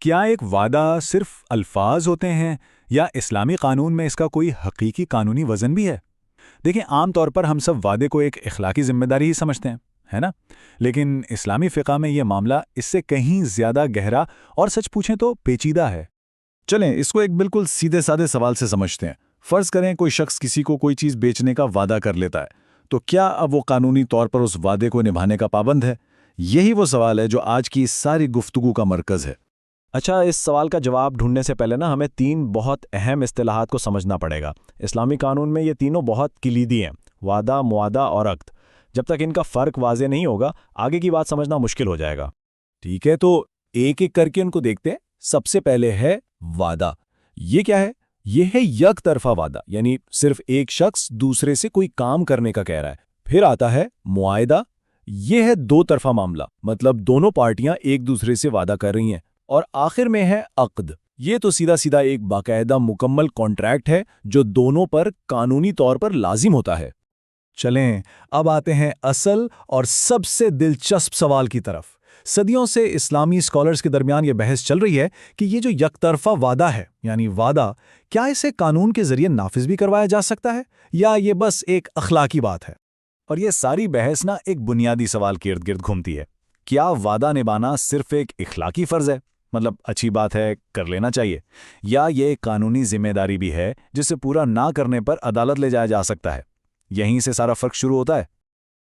کیا ایک وعدہ صرف الفاظ ہوتے ہیں یا اسلامی قانون میں اس کا کوئی حقیقی قانونی وزن بھی ہے؟ دیکھیں، عام طور پر ہم سب وعدے کو ایک اخلاقی ذمہ داری ہی سمجھتے ہیں، ہے نا؟ لیکن اسلامی فقہ میں یہ معاملہ اس سے کہیں زیادہ گہرا اور سچ پوچھیں تو پیچیدہ ہے۔ چلیں اس کو ایک بالکل سیدھے سادے سوال سے سمجھتے ہیں۔ فرض کریں کوئی شخص کسی کو کوئی چیز بیچنے کا وعدہ کر لیتا ہے، تو کیا اب وہ قانونی طور پر اس وعدے کو نبھانے کا پابند ہے؟ یہی وہ سوال ہے جو آج کی اس ساری گفتگو کا مرکز ہے۔ اچھا، اس سوال کا جواب ڈھونڈنے سے پہلے ہمیں 3 بہت اہم اصطلاحات کو سمجھنا پڑے گا۔ اسلامی قانون میں یہ تینوں بہت کلیدی ہیں: وعدہ، معاہدہ اور عقد۔ جب تک ان کا فرق واضح نہیں ہوگا، آگے کی بات سمجھنا مشکل ہو جائے گا۔ ٹھیک ہے، تو ایک ایک کر کے ان کو دیکھتے ہیں۔ سب سے پہلے ہے وعدہ۔ یہ کیا ہے؟ یہ ہے یک طرفہ وعدہ، یعنی صرف ایک شخص دوسرے سے کوئی کام کرنے کا کہہ رہا ہے۔ پھر آتا ہے معاہدہ۔ یہ ہے 2 طرفہ معاملہ، مطلب دونوں پارٹیاں ایک دوسرے سے وعدہ کر رہی ہیں۔ اور آخر میں ہے عقد۔ یہ تو سیدھا سیدھا ایک باقاعدہ مکمل کانٹریکٹ ہے جو دونوں پر قانونی طور پر لازم ہوتا ہے۔ چلیں اب آتے ہیں اصل اور سب سے دلچسپ سوال کی طرف۔ صدیوں سے اسلامی اسکالرز کے درمیان یہ بحث چل رہی ہے کہ یہ جو یک طرفہ وعدہ ہے، یعنی وعدہ، کیا اسے قانون کے ذریعے نافذ بھی کروایا جا سکتا ہے یا یہ بس ایک اخلاقی بات ہے؟ اور یہ ساری بحث ایک بنیادی سوال کے ارد گرد گھومتی ہے۔ کیا وعدہ نبھانا صرف ایک اخلاقی فرض ہے، مطلب اچھی بات ہے، کر لینا چاہیے، یا یہ ایک قانونی ذمہ داری بھی ہے جسے پورا نہ کرنے پر عدالت لے جایا جا سکتا ہے؟ یہیں سے سارا فرق شروع ہوتا ہے۔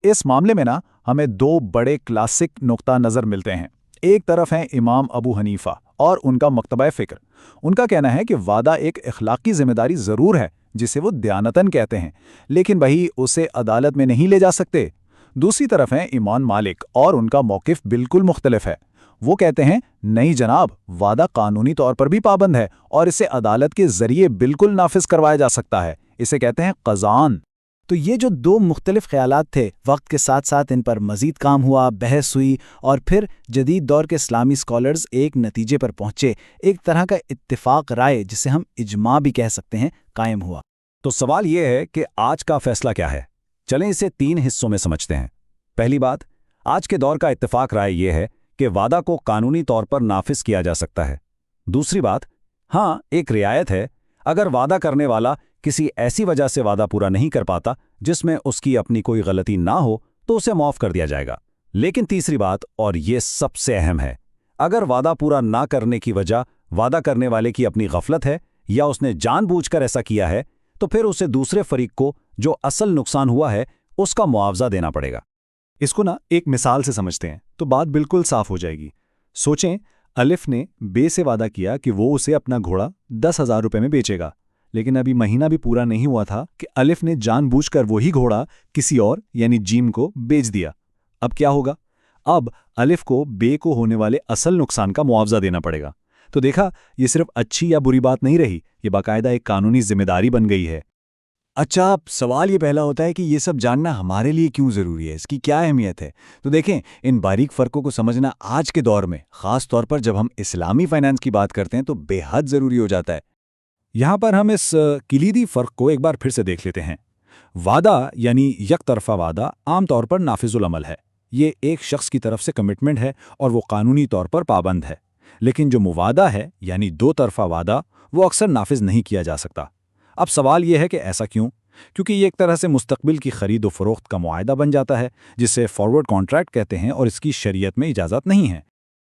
اس معاملے میں ہمیں 2 بڑے کلاسک نقطہ نظر ملتے ہیں۔ ایک طرف ہیں امام ابو حنیفہ اور ان کا مکتبہ فکر۔ ان کا کہنا ہے کہ وعدہ ایک اخلاقی ذمہ داری ضرور ہے جسے وہ دیانتاً کہتے ہیں، لیکن وہی اسے عدالت میں نہیں لے جا سکتے۔ دوسری طرف ہیں امام مالک اور ان کا موقف بالکل مختلف ہے۔ وہ کہتے ہیں نہیں جناب، وعدہ قانونی طور پر بھی پابند ہے اور اسے عدالت کے ذریعے بالکل نافذ کروایا جا سکتا ہے۔ اسے کہتے ہیں قضان۔ تو یہ جو 2 مختلف خیالات تھے، وقت کے ساتھ ساتھ ان پر مزید کام ہوا، بحث ہوئی، اور پھر جدید دور کے اسلامی اسکالرز ایک نتیجے پر پہنچے، ایک طرح کا اتفاق رائے جسے ہم اجماع بھی کہہ سکتے ہیں، قائم ہوا۔ تو سوال یہ ہے کہ آج کا فیصلہ کیا ہے؟ چلیں اسے 3 حصوں میں سمجھتے ہیں۔ پہلی بات، آج کے دور کا اتفاق رائے یہ ہے کہ وعدہ کو قانونی طور پر نافذ کیا جا سکتا ہے۔ دوسری بات، ہاں ایک رعایت ہے، اگر وعدہ کرنے والا کسی ایسی وجہ سے وعدہ پورا نہیں کر پاتا جس میں اس کی اپنی کوئی غلطی نہ ہو تو اسے معاف کر دیا جائے گا۔ لیکن تیسری بات، اور یہ سب سے اہم ہے، اگر وعدہ پورا نہ کرنے کی وجہ وعدہ کرنے والے کی اپنی غفلت ہے یا اس نے جان بوجھ کر ایسا کیا ہے، تو پھر اسے دوسرے فریق کو جو اصل نقصان ہوا ہے اس کا معاوضہ دینا پڑے گا۔ اس کو ایک مثال سے سمجھتے ہیں تو بات بالکل صاف ہو جائے گی۔ سوچیں، الف نے بے سے وعدہ کیا کہ وہ اسے اپنا گھوڑا 10,000 روپے میں بیچے گا، لیکن ابھی مہینہ بھی پورا نہیں ہوا تھا کہ الف نے جان بوجھ کر وہی گھوڑا کسی اور یعنی جیم کو بیچ دیا۔ اب کیا ہوگا؟ اب الف کو بے کو ہونے والے اصل نقصان کا معاوضہ دینا پڑے گا۔ تو دیکھا، یہ صرف اچھی یا بری بات نہیں رہی، یہ باقاعدہ ایک قانونی ذمہ داری بن گئی ہے۔ اچھا، اب سوال یہ پہلا ہوتا ہے کہ یہ سب جاننا ہمارے لیے کیوں ضروری ہے، اس کی کیا اہمیت ہے؟ تو دیکھیں، ان باریک فرقوں کو سمجھنا آج کے دور میں، خاص طور پر جب ہم اسلامی فائنانس کی بات کرتے ہیں، تو بے حد ضروری ہو جاتا ہے۔ یہاں پر ہم اس کلیدی فرق کو ایک بار پھر سے دیکھ لیتے ہیں۔ وعدہ یعنی یک طرفہ وعدہ عام طور پر نافذ العمل ہے۔ یہ ایک شخص کی طرف سے کمٹمنٹ ہے اور وہ قانونی طور پر پابند ہے۔ لیکن جو معاہدہ ہے یعنی 2 طرفہ وعدہ، وہ اکثر نافذ نہیں کیا جا سکتا۔ اب سوال یہ ہے کہ ایسا کیوں؟ کیونکہ یہ ایک طرح سے مستقبل کی خرید و فروخت کا معاہدہ بن جاتا ہے جسے فارورڈ کانٹریکٹ کہتے ہیں، اور اس کی شریعت میں اجازت نہیں ہے۔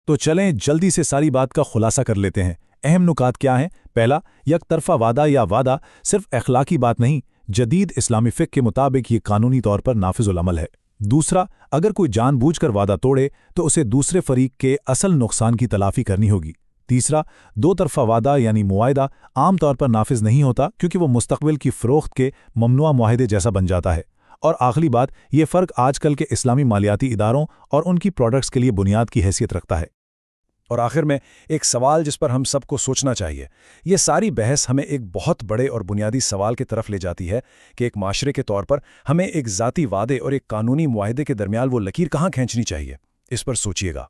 تو چلیں جلدی سے ساری بات کا خلاصہ کر لیتے ہیں۔ اہم نکات کیا ہیں؟ پہلا، یک طرفہ وعدہ یا وعدہ صرف اخلاقی بات نہیں، جدید اسلامی فقہ کے مطابق یہ قانونی طور پر نافذ العمل ہے۔ دوسرا، اگر کوئی جان بوجھ کر وعدہ توڑے تو اسے دوسرے فریق کے اصل نقصان کی تلافی کرنی ہوگی۔ تیسرا، 2 طرفہ وعدہ یعنی معاہدہ عام طور پر نافذ نہیں ہوتا کیونکہ وہ مستقبل کی فروخت کے ممنوعہ معاہدے جیسا بن جاتا ہے۔ اور آخری بات، یہ فرق آج کل کے اسلامی مالیاتی اداروں اور ان کی پروڈکٹس کے لیے بنیاد کی حیثیت رکھتا ہے۔ اور آخر میں ایک سوال جس پر ہم سب کو سوچنا چاہیے۔ یہ ساری بحث ہمیں ایک بہت بڑے اور بنیادی سوال کی طرف لے جاتی ہے کہ ایک معاشرے کے طور پر ہمیں ایک ذاتی وعدے اور ایک قانونی معاہدے کے درمیان وہ لکیر کہاں کھینچنی چاہیے۔ اس پر سوچیے گا۔